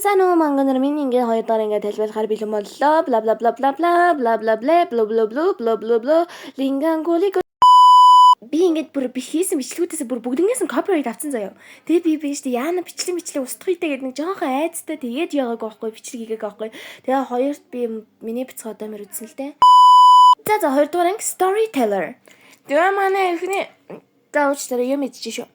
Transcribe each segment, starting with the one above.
За нөгөө манган нар миний ингээ хоёр дахь ингээ тайлбарлахаар бэлэн боллоо. Бла бла бла бла бла бла бла бла бла бла бла бла бла бла лингангули би ингээд бүр би хийсэн бичлэгүүдээс бүр бүгднээс нь копирайт авсан заяа. Тэгээ би штэ яана бичлэг устгах үедээ гэдэг нэг жоохон айцтай тэгээд яагааг байхгүй бичлэг хийгээг байхгүй. Тэгээ хоёрт би миний бицгаа домер үзсэн л дээ. За хоёрдугаар анги storyteller. Тэгээ манай эхний даучдаа юм идэж шүү.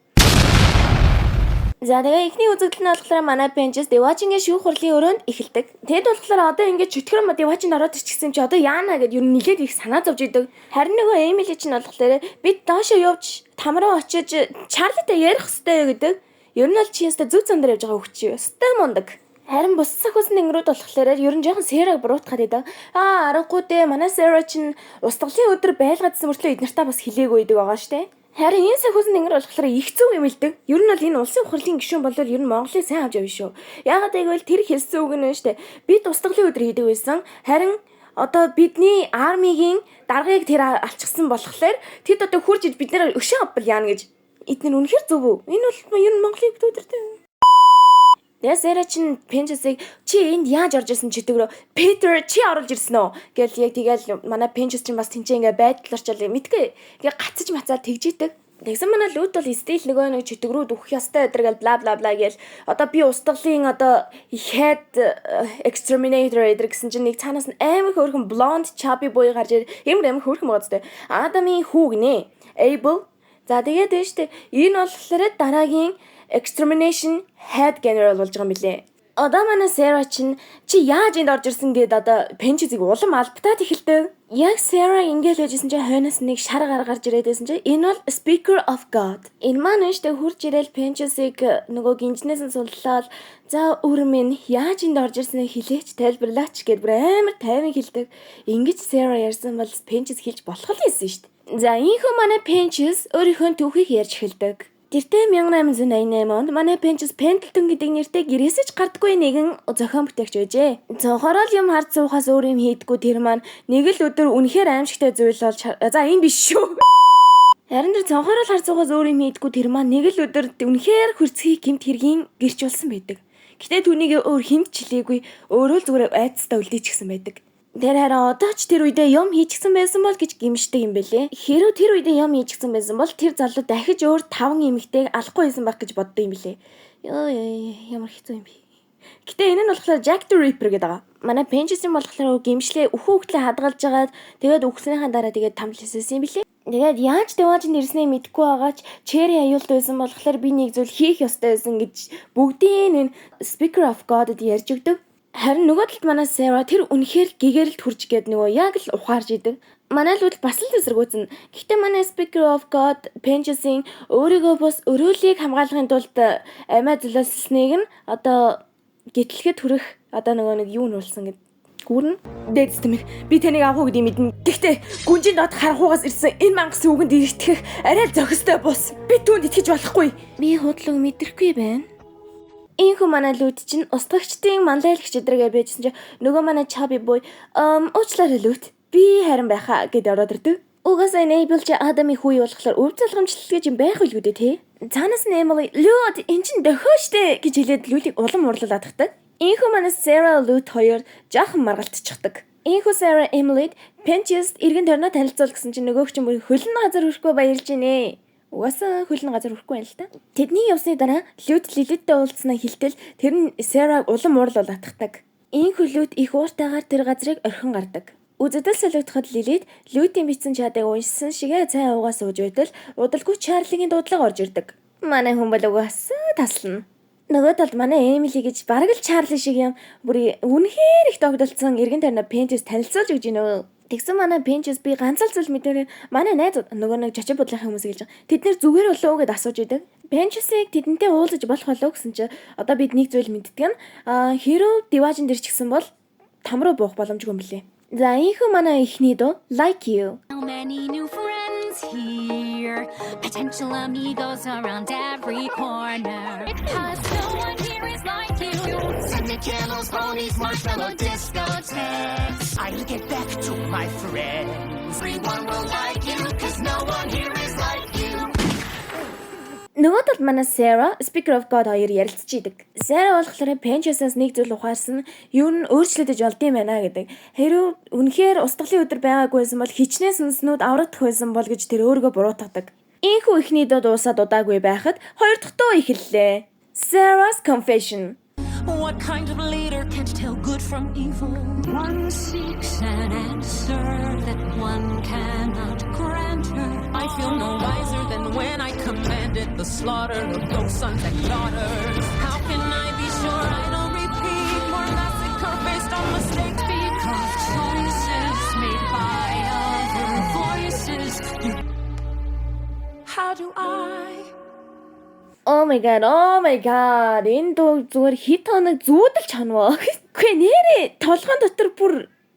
За тэгээ ихний үзэгдэл нь болохоор манай Benches Devachin-гийн шүүх хурлын өрөөнд эхэлдэг. Тэгэд болохоор одоо ингээд чөтгөр Devachin ороод ирчихсэн чи одоо яана гэд ер нь нилээд их санаа зовж идэг. Харин нөгөө Emily чинь болохоор бид доошоо явж там руу очиж Charlie-тай ярих хэрэгтэй гэдэг. Ер нь бол чи яста зүв зам дээр явж байгаа хөвч юу. Өстэй мундаг. Харин бус сахуусны ангирууд болохоор ер нь жоохон Sarah-г буруутгаад идэг. Аргагүй дээ манай Sarah чинь устгалын өдөр байлгадсан мөртлөө эднэртээ бас хилээгүй идэг байгаа штэ. Харин энэ сахиусын ангир болохоор их зөв юм илдэг. Ер нь бол энэ улсын хурлын гишүүн бол ер нь Монголыг сайн авч явна шүү. Яагаад гэвэл тэр хэлсэн үг нь штэ. Бид устгалын өдөр хийдэг байсан. Харин одоо бидний армигийн даргаыг тэр алчсан болохоор тэд одоо хурж бид нэр өшөө авбал яана гэж. Эдгээр үнэхээр зөв үү? Энэ бол ер нь Монголыг өдөртэй. Ясэра чин Benches-ийг чи энд яаж орж ирсэн ч гэдэг рүү Peter чи оруулж ирсэн үү гэл яг тэгэл манай Benches чинь бас тэнцээ ингээ байдлаарчаал мэдгүй ингээ гацж мацаад тэгжийдэг. Тэгсэн манай лүүд бол стил нөгөө нэг чөтг рүү дүүх ястай өдр гэл бла бла бла гэл одоо би устгалын одоо head exterminator эдэр гэсэн чинь нэг цаанаас нь амар хөөрхөн blonde chubby boy гарч ир амар хөөрхөн байгаа зү. Адамын хүү гинэ. Able. За тэгээд дээ штэ энэ болохоор дараагийн extermination head general болж байгаа юм билээ. Одоо манай Sarah чинь чи яаж энд орж ирсэн гэд одоо Benches-ийг улам албатаад эхэлдэг. Яг Sarah ингээл байжсэн чинь хойноос нэг шар гарч ирээд байсан чинь энэ бол speaker of God. Энэ маань штэ хурж ирээл Benches-ийг нөгөө гинжнээс нь суллаад за өрмэн яаж энд орж ирснийг хэлээч тайлбарлаач гэд бүр амар тайван хэлдэг. Ингэж Sarah ярьсан бол Benches хэлж болох л байсан штэ. За ийхүү манай Benches өөрийнхөө түүхийг ярьж эхэлдэг. Тэртээ 1888 онд манай Benches Pendleton гэдэг нэртэй гэрээсэж гардаггүй нэгэн зохион бүтээгч байжээ. Цонхороо л юм хард суухаас өөр юм хийдэггүй тэр маань нэг л өдөр үнэхээр аимшигтай зүйл болж за энэ биш шүү. Харин тэр цонхороо л хард суухаас өөр юм хийдэггүй тэр маань нэг л өдөр үнэхээр хөрцгий гэмт хэргийн гэрч болсон байдаг. Гэтэ түүнийг өөр хинт чилээгүй өөрөө л зүгээр айцтай үлдээчихсэн байдаг. Тэр хараа одоо ч тэр үедээ юм хийчихсэн байсан бол гэж гимшдэг юм бэлээ. Хэрвээ тэр үедээ юм хийчихсэн байсан бол тэр залуу дахиж өөр 5 эмэгтэйг алахгүй байсан байх гэж боддог юм бэлээ. Йоо ямар хэцүү юм бэ. Гэтэ энэ нь болохоор Jack the Ripper гэдэг байгаа. Манай Benches-ийн болохоор гимшлээ өхөө хөлөө хадгалж агаад тэгээд өгснийхаа дараа тэгээд тамлжсэн юм бэлээ. Тэгээд яаж Devachin ирснээ мэдэхгүй байгаач Cherry аюулт байсан болохоор би нэг зүйл хийх ёстой байсан гэж бүгдийн энэ Speaker of God-д ярьж өгдөг. Харин нөгөө талд манай Sarah тэр үнэхээр гэгэрэлт хүрч гээд нөгөө яг л ухаарж идэг. Манай л бас л эсэргүүцэн. Гэхдээ манай Speaker of God Benches-ийн өөрийгөө бас өрөөлийг хамгаалахын тулд амиа золиослсныг нь одоо гэтлэхэд хүрэх одоо нөгөө нэг юу нь болсон гэд гүрэн дээдс тэмэр би таныг авах гэдэг мэднэ. Гэхдээ гүнжинд дот харахугаас ирсэн энэ мангас үгэнд итгэх арай л зохистой бус. Би түүнд итгэж болохгүй. Би худлаг мэдрэхгүй байна. Ийхүү манай лүүд чинь устгагчдын манлайлагч эдрэгээ байжсэн чинь нөгөө манай chubby boy уучлаарай лүүд би харин байхаа гэд ороод ирдэг. Угаасаа enable чи Адамын хүү болохоор өв залгамжлал гэж юм байх үл гэдэг тий. Цаанаас нь Emily лүүд эн чин дөхөө штэ гэж хэлээд лүүдийг улам урлуулад тахдаг. Ийхүү манай Sarah лүүд хоёр жоохон маргалтчихдаг. Ийхүү Sarah Emily Benches иргэн төрнө танилцуул гэсэн чинь нөгөөх чинь бүр хөлн газар хүрхгүй баярлж гинэ. Угаасаа хөлн газар хүрхгүй байл та. Тэдний явсны дараа Лүүд Лилиттэй уулзснаа хэлтэл тэр нь Sarah улам уурал татдаг. Ийм хөлүүд их ууртайгаар тэр газрыг орхин гардаг. Үзэгдэл солигдоход Лилит Лүүдийн бичсэн чадыг уншсан шигээ цай уугаа сууж байтал удалгүй Чарлигийн дуудлага орж ирдэг. Манай хүн бол угаасаа таслана. Нөгөө талд манай Emily гэж бараг л Чарли шиг юм бүр үнэхээр их тогтолцсон эргэн тойрноо Benches танилцуулж өгч гинөө. Тэгсэн манай Benches би ганц л зүйл мэдэрээ манай найзууд нөгөө нэг чочо бодлохын хүмүүс гэлж байгаа. Тэд нэр зүгээр болоо гэдээ асууж идэг. Benches-ийг тэдэнтэй уулзаж болох болоо гэсэн чи одоо бид нэг зүйл мэддэг нь хэрв Devachin дэр ч гэсэн бол там руу буух боломжгүй юм блэ. За ийхүү манай ихний дуу Like You. Many new friends here, potential amigos around every corner. Because no one here is like you. Send me candles, ponies, marshmallow discotheques. I get back to my friends. Everyone will like you, cause no one here is like you. Нөгөө талд манай Sarah, Speaker of God хоёр ярилцж идэг. Sarah болохоор Pinterest-аас нэг зүйл ухаарсан юу н өөрчлөгдөж болд юм байна гэдэг. Хэрвээ үнэхээр устгалын өдөр байгаагүйсэн бол хичнээн сүнснүүд аврагдах байсан бол гэж тэр өөрийгөө буруутгадаг. Ийхүү ихний дод уусаад удаагүй байхад хоёр дахь дуу эхэллээ. Sarah's Confession. What kind of leader can't tell good from evil? One seeks an answer that one cannot grant her. I feel no wiser than when I commanded the slaughter of those sons and daughters. How can I be sure I don't repeat more massacre based on mistakes? Because choices made by other voices. How do I? Oh my god. Энэ дуу зүгээр хит хоног зүүдэл чанав. Үгүй нэрээ толгойн дотор бүр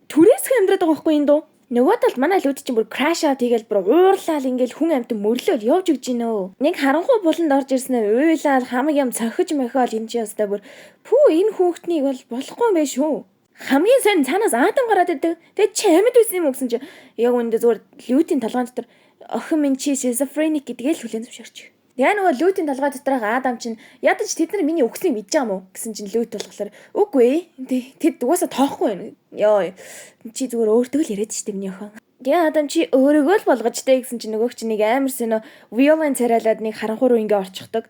түрээсх амьдраад байгаа байхгүй энэ дуу. Нөгөө талд манай лүүд чинь бүр crash out хийгээл бүр уурлал ингээл хүн амт мөрлөөл явж өгч гинөө. Нэг харанхуй буланд орж ирснээр уйлал хамаг юм цохиж мохиол энэ чи ястай бүр пүү энэ хүүхднийг бол болохгүй юм биш үү. Хамгийн сайн цаанаас Адам гараад идэг. Тэгээ чи амьд байсан юм гэсэн чи яг үндэ зүгээр лүүдийн толгойн дотор охин минь чи schizophrenic гэдгээ л хүлээн зөвшөөрч. Тэгээ нөгөө лүүдийн толгой доторх Адам чинь ядаж тэд нар миний өгснийг мэдж байгаа мó гэсэн чинь лүүд болохоор үгүй тэд угаасаа тоохгүй байна. Йоо чи зүгээр өөртөө л яриад штеп миний охин. Тэгээ Адам чи өөрийгөө л болгожтэй гэсэн чинь нөгөөч чинь нэг амар сэнэ violin царайлаад нэг харанхуй руу ингээ орчихдог.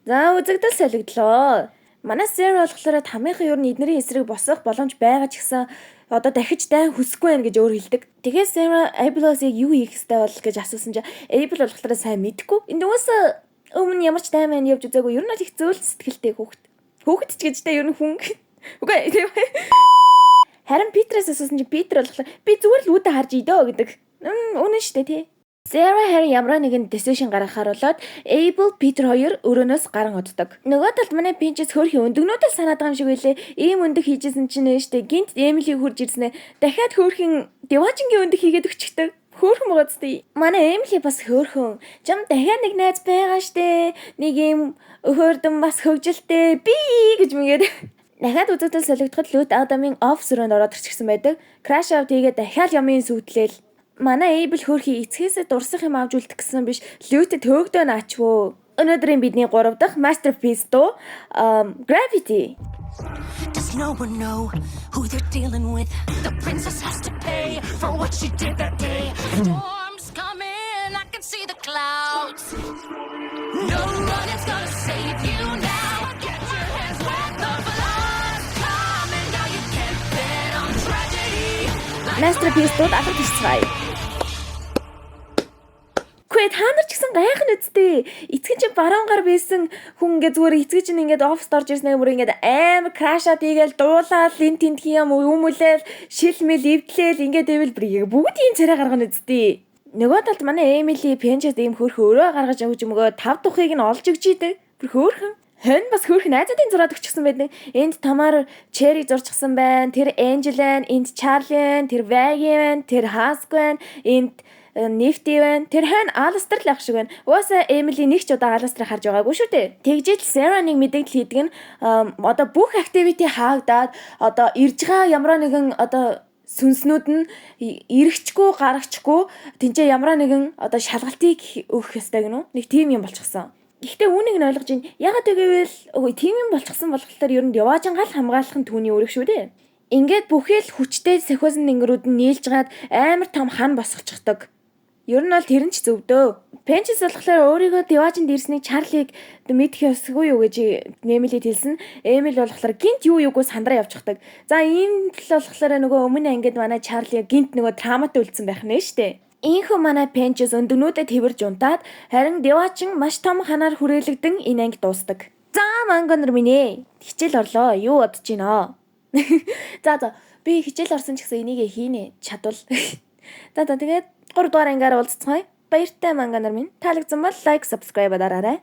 За үзэгдэл солигдлоо. Манай Sarah болохоор тамийнхын ер нь эднэрийн эсрэг босох боломж байгаа ч гэсэн одоо дахиж дайн хүсэхгүй байх гэж өөр хэлдэг. Тэгээ Sarah Abel-ыг юу хийх ёстой бол гэж асуусан чинь Abel болохоор сайн мэдэхгүй. Энд угаасаа өмнө ямар ч дайм маань явж үзээгүй. Ер нь л их зөөл сэтгэлтэй хүүхэд. Хүүхэд ч гэжтэй ер нь хүн. Үгүй тийм. Харин Питерээс асуусан чинь Питер болохоор би зүгээр л үүдэ харж идөө гэдэг. Үнэн шүү дээ тий. Sarah Harry ямар нэгэн decision гаргахаар болоод Abel, Peter хоёр өрөөнөөс гарan оддог. Нөгөө талд манай Pinterest хөөрхийн өндөгнүүдэл санаад байгаа юм шиг байлээ. Ийм өндөг хийжсэн чинь нээштэй гинт Emily хурж ирснэ. Дахиад хөөрхийн Devachin-гийн өндөг хийгээд өччихтэй. Хөөрхөн байгаа зү. Манай Emily бас хөөрхөн. Жам дахиад нэг найз байгаа штэ. Нэг юм хөөрдөн бас хөвжилтэй. Би гэж мгээд. Дахиад үзэгдэл солигдоход лүүд Адамын офс руунд ороод ирчихсэн байдаг. Crash out хийгээд дахиад ямын сүтлээл. Манай Abel хөөрхий эцгээсээ дурсах юм авч үлдэх гэсэн биш. Лүүтэд хөөгдөө наачвөө. Өнөөдрийн бидний 3 дахь masterpiece дуу Gravity. Does no one know who they're dealing with? The princess has to pay for what she did that day. Storm's coming, I can see the clouds. No one is gonna save you now. Get your hands wet, the blood's coming. Now you can't bet on tragedy. Masterpiece дууд алга тусцгаая. Гэхдээ та нар ч гэсэн гайхах үсттэй. Эцэг чинь баруун гар байсан хүн ингээ зүгээр эцэг чинь ингээд оффист орж ирснээр бүр ингээд амар crash out хийгээл дуулаад лин тент юм өмүүлээл шилмэл эвдлээл ингээд ивэл бүгд ийм царай гаргана үсттэй. Нөгөө талд манай Emily Pinterest ийм хөөрхөн өрөө гаргаж өгч өмгөө 5 тухыг нь олж өгч идэг. Бүр хөөрхөн. Хэн бас хөөрхөн найзуудын зураг өгчихсэн байдаг. Энд Тамар Cherry зурчихсан байна. Тэр Angel, энд Charlie, тэр Vagi, тэр Haskell, энд Nifty байна. Тэр хэн Alistair л ах шиг байна. Угаасаа Emily нэг ч удаа Alistair харж байгаагүй шүү дээ. Тэгжэл Sarah нэг мэдээлэл хийдэг нь одоо бүх activity хаагдаад одоо ирж байгаа ямар нэгэн одоо сүнснүүд нь эргэчгүй гаргачгүй тэнцээ ямар нэгэн одоо шалгалтыг өгөх ёстой гэнэ үү? Нэг тим юм болчихсон. Гэхдээ үүнийг нь ойлгож ин ягаад гэвэл үгүй тим юм болчихсон болохоор ер нь Devachin гал хамгаалах нь түүний үүрэг шүү дээ. Ингээд бүхэл хүчтэй сахиусан нэнгэрүүд нь нийлж гаад амар том хан босгочихдог. Ер нь бол тэр нь ч зөвдөө. Pinterest болохоор өөрийгөө Devachin дэрснийг Charlie-г мэдэх ёсгүй юу гэж Emily хэлсэн. Emily болохоор гинт юу юугүй сандраа явчихдаг. За ийм л болохоор нөгөө өмнө ангид манай Charlie гинт нөгөө травматай үлдсэн байх нэ штэ. Ийхүү манай Pinterest өндөгнүүдэд тэрж унтаад харин Devachin маш том ханаар хүрээлэгдэн энэ анги дуустдаг. За мангонор минь ээ. Хичээл орлоо. Юу бодож гинэ? За би хичээл орсон ч гэсэн энийг хийнэ чадвал. За тэгээд 3 дугаар ангиар уулзцгаая. Баяртай мангонор минь. Таалагдсан бол лайк, subscribe дараарай.